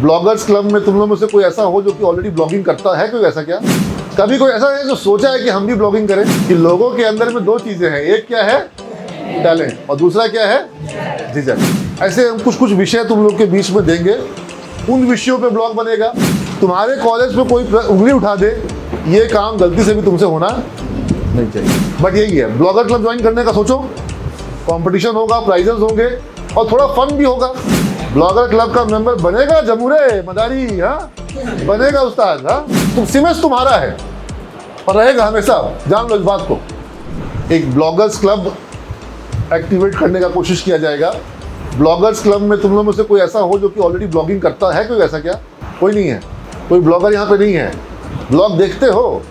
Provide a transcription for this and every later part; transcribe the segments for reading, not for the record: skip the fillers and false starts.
Bloggers club में तुम लोग में से कोई ऐसा हो जो कि ऑलरेडी ब्लॉगिंग करता है? कोई ऐसा क्या? कभी कोई ऐसा है जो सोचा है कि हम भी ब्लॉगिंग करें? कि लोगों के अंदर में दो चीजें हैं, एक क्या है टैलेंट और दूसरा क्या है झिझक। ऐसे हम कुछ कुछ विषय तुम लोग के बीच में देंगे, उन विषयों पे ब्लॉग बनेगा। तुम्हारे कॉलेज में कोई उंगली उठा दे, ये काम गलती से भी तुमसे होना नहीं चाहिए। बट यही है, ब्लॉगर क्लब ज्वाइन करने का सोचो, कंपटीशन होगा, प्राइजेस होंगे और थोड़ा फन भी होगा। ब्लॉगर क्लब का मेंबर बनेगा जमूरे मदारी, हाँ बनेगा उस्ताद, हाँ तुम सिमेस तुम्हारा है और रहेगा हमेशा, जान लो इस बात को। एक ब्लॉगर्स क्लब एक्टिवेट करने का कोशिश किया जाएगा। ब्लॉगर्स क्लब में तुम लोग में से कोई ऐसा हो जो कि ऑलरेडी ब्लॉगिंग करता है? कोई ऐसा क्या? कोई नहीं है, कोई ब्लॉगर यहाँ पे नहीं है। ब्लॉग देखते हो?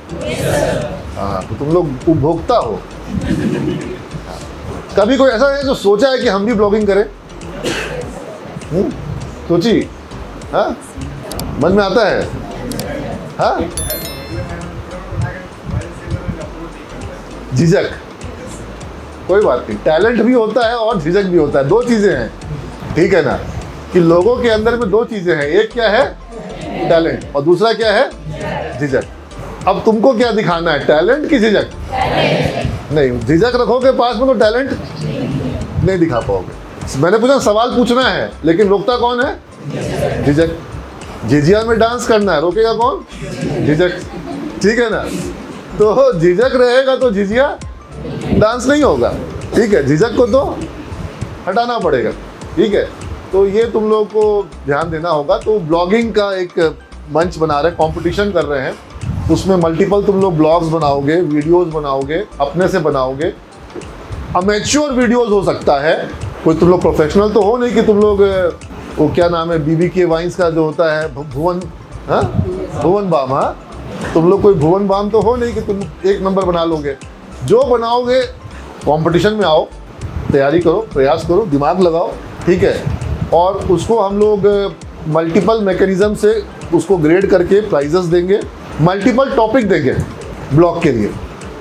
हाँ, तो तुम लोग उपभोक्ता हो। कभी कोई ऐसा है जो सोचा है कि हम भी ब्लॉगिंग करें? सोची? हाँ, मन में आता है? हाँ, झिझक कोई बात नहीं, टैलेंट भी होता है और झिझक भी होता है, दो चीजें हैं, ठीक है ना? कि लोगों के अंदर में दो चीजें हैं, एक क्या है टैलेंट और दूसरा क्या है झिझक। अब तुमको क्या दिखाना है, टैलेंट की झिझक? नहीं, झिझक रखोगे पास में तो टैलेंट नहीं दिखा पाओगे। मैंने पूछा सवाल पूछना है, लेकिन रोकता कौन है? झिझक। झिझिया में डांस करना है, रोकेगा कौन? झिझक, ठीक है ना? तो झिझक रहेगा तो झिझिया डांस नहीं होगा, ठीक है? झिझक को तो हटाना पड़ेगा, ठीक है? तो ये तुम लोग को ध्यान देना होगा। तो ब्लॉगिंग का एक मंच बना रहे हैं, कंपटीशन कर रहे हैं, उसमें मल्टीपल तुम लोग ब्लॉग्स बनाओगे, वीडियोस बनाओगे, अपने से बनाओगे। अमेच्योर वीडियोस हो सकता है, कोई तुम लोग प्रोफेशनल तो हो नहीं कि तुम लोग वो क्या नाम है BBK वाइन्स का जो होता है भुवन, हाँ भुवन बाम, हाँ तुम लोग कोई भुवन बाम तो हो नहीं कि तुम एक नंबर बना लोगे। जो बनाओगे कंपटीशन में आओ, तैयारी करो, प्रयास करो, दिमाग लगाओ, ठीक है? और उसको हम लोग मल्टीपल मैकेनिज्म से उसको ग्रेड करके प्राइजेस देंगे, मल्टीपल टॉपिक देंगे ब्लॉग के लिए।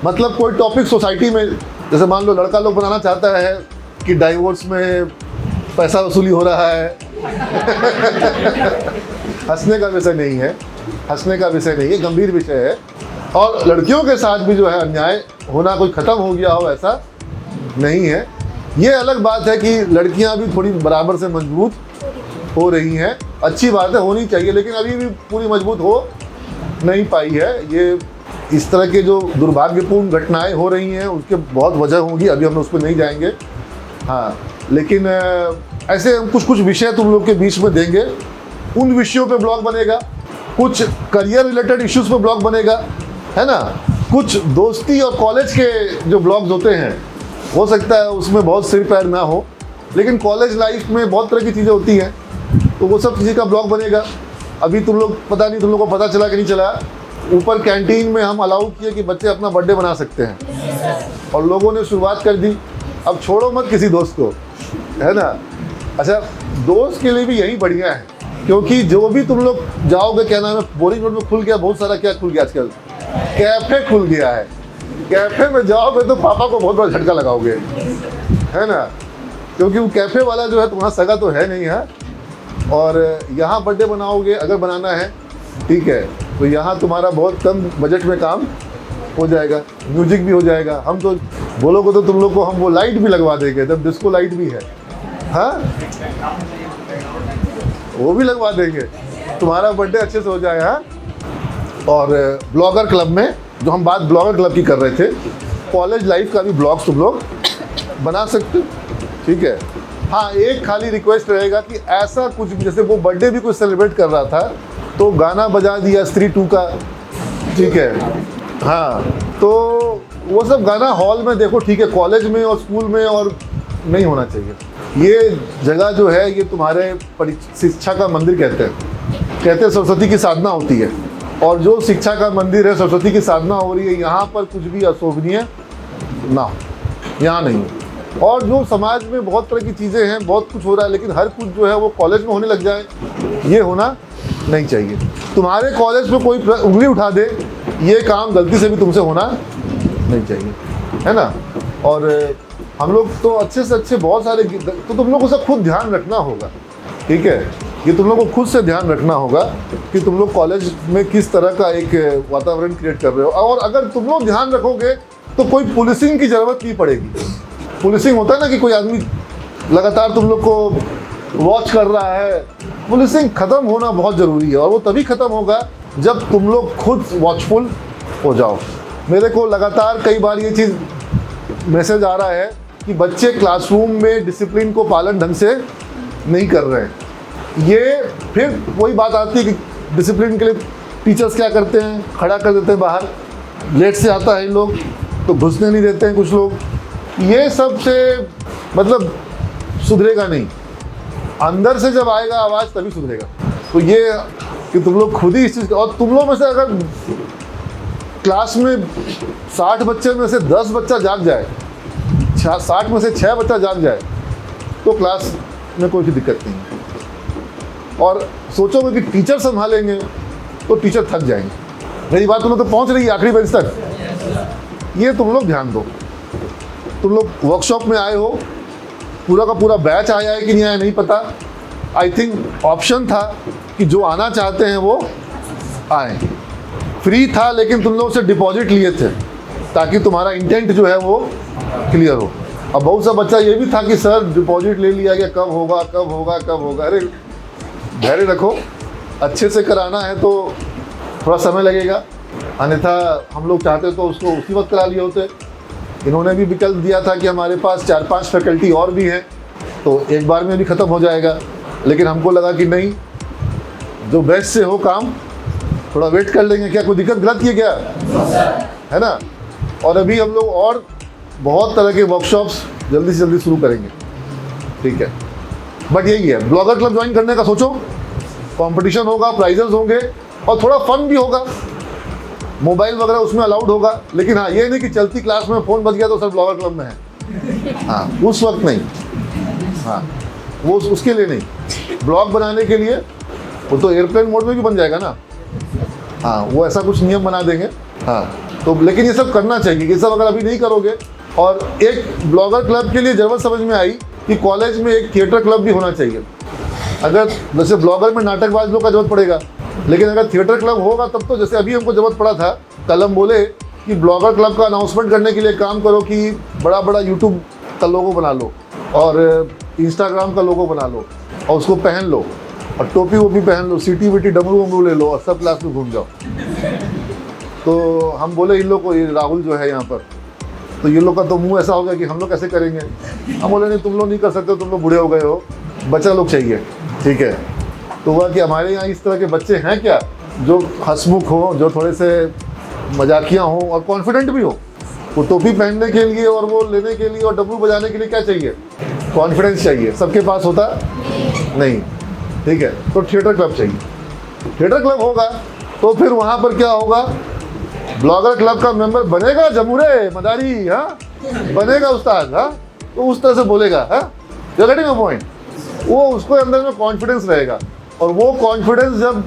मतलब कोई टॉपिक सोसाइटी में, जैसे मान लो लड़का लोग बनाना चाहता है कि डाइवोर्स में पैसा वसूली हो रहा है हंसने का विषय नहीं है, हंसने का विषय नहीं है, गंभीर विषय है। और लड़कियों के साथ भी जो है अन्याय होना कोई ख़त्म हो गया हो ऐसा नहीं है। ये अलग बात है कि लड़कियां भी थोड़ी बराबर से मजबूत हो रही हैं, अच्छी बात है, होनी चाहिए, लेकिन अभी भी पूरी मजबूत हो नहीं पाई है। ये इस तरह के जो दुर्भाग्यपूर्ण घटनाएं हो रही हैं उसके बहुत वजह होंगी, अभी हम उस पर नहीं जाएंगे। हाँ, लेकिन ऐसे हम कुछ कुछ विषय तुम लोग के बीच में देंगे, उन विषयों पे ब्लॉग बनेगा। कुछ करियर रिलेटेड इश्यूज पे ब्लॉग बनेगा, है ना? कुछ दोस्ती और कॉलेज के जो ब्लॉग्स होते हैं, हो सकता है उसमें बहुत सिर पैर ना हो, लेकिन कॉलेज लाइफ में बहुत तरह की चीज़ें होती हैं, तो वो सब चीज़ें का ब्लॉग बनेगा। अभी तुम लोग पता नहीं, तुम लोग को पता चला कि नहीं चला, ऊपर कैंटीन में हम अलाउ किए कि बच्चे अपना बर्थडे बना सकते हैं और लोगों ने शुरुआत कर दी। अब छोड़ो मत किसी दोस्त को, है ना? अच्छा, दोस्त के लिए भी यही बढ़िया है, क्योंकि जो भी तुम लोग जाओगे, क्या नाम है, बोरिंग रोड में खुल गया बहुत सारा, क्या खुल गया आजकल, कैफे खुल गया है। कैफे में जाओगे तो पापा को बहुत बड़ा झटका लगाओगे, है ना? क्योंकि वो कैफे वाला जो है तुम्हारा सगा तो है नहीं है। और यहाँ बर्थडे बनाओगे अगर बनाना है, ठीक है, तो यहाँ तुम्हारा बहुत कम बजट में काम हो जाएगा, म्यूजिक भी हो जाएगा। हम तो बोलोगे तो तुम लोग को हम वो लाइट भी लगवा देंगे, तब डिस्को लाइट भी है, हाँ वो भी लगवा देंगे, तुम्हारा बर्थडे अच्छे से हो जाए। हाँ, और ब्लॉगर क्लब में जो हम बात ब्लॉगर क्लब की कर रहे थे, कॉलेज लाइफ का भी ब्लॉग तुम लोग बना सकते, ठीक है? हाँ, एक खाली रिक्वेस्ट रहेगा कि ऐसा कुछ भी, जैसे वो बर्थडे भी कुछ सेलिब्रेट कर रहा था तो गाना बजा दिया स्त्री 2 का, ठीक है? हाँ, तो वो सब गाना हॉल में देखो, ठीक है, कॉलेज में और स्कूल में और नहीं होना चाहिए। ये जगह जो है ये तुम्हारे शिक्षा का मंदिर कहते हैं सरस्वती की साधना होती है, और जो शिक्षा का मंदिर है, सरस्वती की साधना हो रही है, यहाँ पर कुछ भी अशोभनीय ना हो, यहाँ नहीं। और जो समाज में बहुत तरह की चीज़ें हैं, बहुत कुछ हो रहा है, लेकिन हर कुछ जो है वो कॉलेज में होने लग जाए, ये होना नहीं चाहिए। तुम्हारे कॉलेज में कोई उंगली उठा दे, ये काम गलती से भी तुमसे होना नहीं चाहिए, है ना? और हम लोग तो अच्छे से अच्छे बहुत सारे, तो तुम लोग को सब खुद ध्यान रखना होगा, ठीक है? ये तुम लोग को खुद से ध्यान रखना होगा कि तुम लोग कॉलेज में किस तरह का एक वातावरण क्रिएट कर रहे हो। और अगर तुम लोग ध्यान रखोगे तो कोई पुलिसिंग की ज़रूरत नहीं पड़ेगी। पुलिसिंग होता है ना कि कोई आदमी लगातार तुम लोग को वॉच कर रहा है। पुलिसिंग ख़त्म होना बहुत ज़रूरी है, और वो तभी ख़त्म होगा जब तुम लोग खुद वॉचफुल हो जाओ। मेरे को लगातार कई बार ये चीज़ मैसेज आ रहा है कि बच्चे क्लासरूम में डिसिप्लिन को पालन ढंग से नहीं कर रहे हैं। ये फिर वही बात आती है कि डिसिप्लिन के लिए टीचर्स क्या करते हैं, खड़ा कर देते हैं बाहर। लेट से आता है इन लोग तो घुसने नहीं देते हैं कुछ लोग। ये सब से मतलब सुधरेगा नहीं, अंदर से जब आएगा आवाज़ तभी सुधरेगा। तो ये कि तुम लोग खुद ही इस चीज़, और तुम लोग में से अगर क्लास में 60 बच्चे में से 10 बच्चा जाग जाए, 60 में से 6 बच्चा जाग जाए, तो क्लास में कोई दिक्कत नहीं है। और सोचोगे कि टीचर संभालेंगे तो टीचर थक जाएंगे। मेरी बात तुम लोग तो पहुंच रही है आखिरी बेंच तक। ये तुम लोग ध्यान दो। तुम लोग वर्कशॉप में आए हो, पूरा का पूरा बैच आया है कि नहीं आया नहीं पता। आई थिंक ऑप्शन था कि जो आना चाहते हैं वो आए। फ्री था, लेकिन तुम लोग से डिपॉजिट लिए थे ताकि तुम्हारा इंटेंट जो है वो क्लियर हो। अब बहुत सा बच्चा ये भी था कि सर डिपॉजिट ले लिया गया, कब होगा कब होगा कब होगा। अरे धैर्य रखो, अच्छे से कराना है तो थोड़ा समय लगेगा, अन्यथा हम लोग चाहते तो उसको उसी वक्त करा लिए होते। इन्होंने भी विकल्प दिया था कि हमारे पास 4-5 फैकल्टी और भी हैं तो एक बार में भी ख़त्म हो जाएगा, लेकिन हमको लगा कि नहीं, जो बेस्ट से हो काम, थोड़ा वेट कर लेंगे। क्या कोई दिक्कत गलत किया क्या है ना? और अभी हम लोग और बहुत तरह के वर्कशॉप्स जल्दी से जल्दी शुरू करेंगे, ठीक है। बट यही है, ब्लॉगर क्लब ज्वाइन करने का सोचो, कंपटीशन होगा, प्राइजेस होंगे और थोड़ा फन भी होगा। मोबाइल वगैरह उसमें अलाउड होगा, लेकिन हाँ ये नहीं कि चलती क्लास में फ़ोन बज गया तो सर ब्लॉगर क्लब में है। हाँ उस वक्त नहीं, हाँ वो उसके लिए नहीं। ब्लॉग बनाने के लिए वो तो एयरप्लेन मोड में भी बन जाएगा ना। हाँ वो ऐसा कुछ नियम बना देंगे। हाँ तो लेकिन ये सब करना चाहिए। ये सब अगर अभी नहीं करोगे, और एक ब्लॉगर क्लब के लिए ज़रूरत समझ में आई कि कॉलेज में एक थिएटर क्लब भी होना चाहिए। अगर जैसे ब्लॉगर में नाटकबाज लोग का जरूरत पड़ेगा, लेकिन अगर थिएटर क्लब होगा तब तो, जैसे अभी हमको जरूरत पड़ा था, कल हम बोले कि ब्लॉगर क्लब का अनाउंसमेंट करने के लिए काम करो कि बड़ा बड़ा यूट्यूब का लोगो बना लो और इंस्टाग्राम का लोगो बना लो और उसको पहन लो और टोपी वोपी पहन लो, सीटी वीटी डमरू वमरू ले लो और सब क्लास में घूम जाओ। तो हम बोले इन लोग को, ये राहुल जो है यहाँ पर, तो ये लोग का तो मुंह ऐसा हो गया कि हम लोग कैसे करेंगे। हम बोले नहीं, तुम लोग नहीं कर सकते, तुम लोग बूढ़े हो गए हो, बच्चा लोग चाहिए, ठीक है। तो हुआ कि हमारे यहाँ इस तरह के बच्चे हैं क्या जो हंसमुख हो, जो थोड़े से मजाकिया हो और कॉन्फिडेंट भी हो। वो टोपी पहनने के लिए और वो लेने के लिए और डब्लू बजाने के लिए क्या चाहिए? कॉन्फिडेंस चाहिए। सबके पास होता नहीं, ठीक है। तो थिएटर क्लब चाहिए। थिएटर क्लब होगा तो फिर वहाँ पर क्या होगा, ब्लॉगर क्लब का मेंबर बनेगा जमूरे मदारी, हाँ बनेगा उस्ताद, हाँ तो उस तरह से बोलेगा, हाँ यू गेटिंग अ पॉइंट। वो उसको अंदर में कॉन्फिडेंस रहेगा, और वो कॉन्फिडेंस जब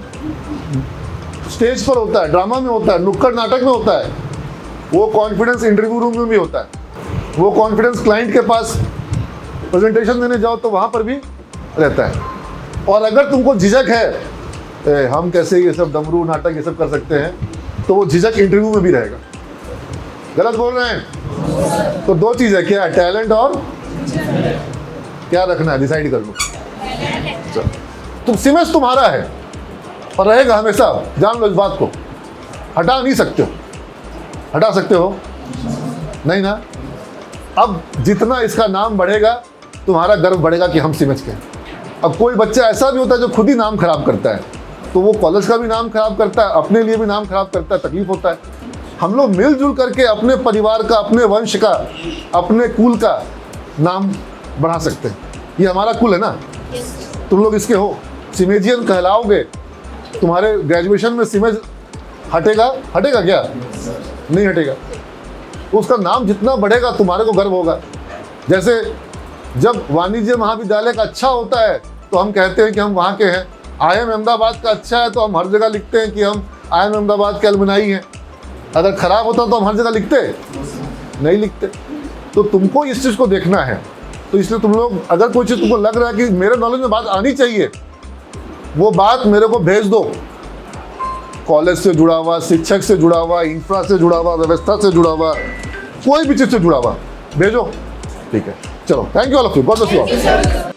स्टेज पर होता है, ड्रामा में होता है, नुक्कड़ नाटक में होता है, वो कॉन्फिडेंस इंटरव्यू रूम में भी होता है, वो कॉन्फिडेंस क्लाइंट के पास प्रेजेंटेशन देने जाओ तो वहाँ पर भी रहता है। और अगर तुमको झिझक है हम कैसे ये सब डमरू नाटक ये सब कर सकते हैं, तो वो झिझक इंटरव्यू में भी रहेगा। गलत बोल रहे हैं? तो दो चीज़ है, क्या है, टैलेंट और क्या रखना है, डिसाइड कर लो। तुम सिमेज तुम्हारा है और रहेगा हमेशा, जान लो इस बात को। हटा नहीं सकते हो। हटा सकते हो नहीं ना। अब जितना इसका नाम बढ़ेगा तुम्हारा गर्व बढ़ेगा कि हम सिमेज के हैं। अब कोई बच्चा ऐसा भी होता है जो खुद ही नाम खराब करता है, तो वो कॉलेज का भी नाम खराब करता है, अपने लिए भी नाम खराब करता है, तकलीफ होता है। हम लोग मिलजुल करके अपने परिवार का, अपने वंश का, अपने कुल का नाम बढ़ा सकते हैं। ये हमारा कुल है ना, तुम लोग इसके हो, सिमेजियन कहलाओगे। तुम्हारे ग्रेजुएशन में सिमेज हटेगा? हटेगा क्या? नहीं हटेगा। तो उसका नाम जितना बढ़ेगा तुम्हारे को गर्व होगा। जैसे जब वाणिज्य महाविद्यालय का अच्छा होता है तो हम कहते हैं कि हम वहाँ के हैं। IIM अहमदाबाद का अच्छा है तो हम हर जगह लिखते हैं कि हम IIM अहमदाबाद के अलमनाई हैं। अगर खराब होता तो हम हर जगह लिखते नहीं लिखते। तो तुमको इस चीज़ को देखना है। तो इसलिए तुम लोग, अगर कोई चीज़ तुमको लग रहा है कि मेरे नॉलेज में बात आनी चाहिए, वो बात मेरे को भेज दो, कॉलेज से जुड़ा हुआ, शिक्षक से जुड़ा हुआ, इंफ्रा से जुड़ा हुआ, व्यवस्था से जुड़ा हुआ, कोई भी चीज़ से जुड़ा हुआ भेजो, ठीक है। चलो, thank you all of you, God bless you all.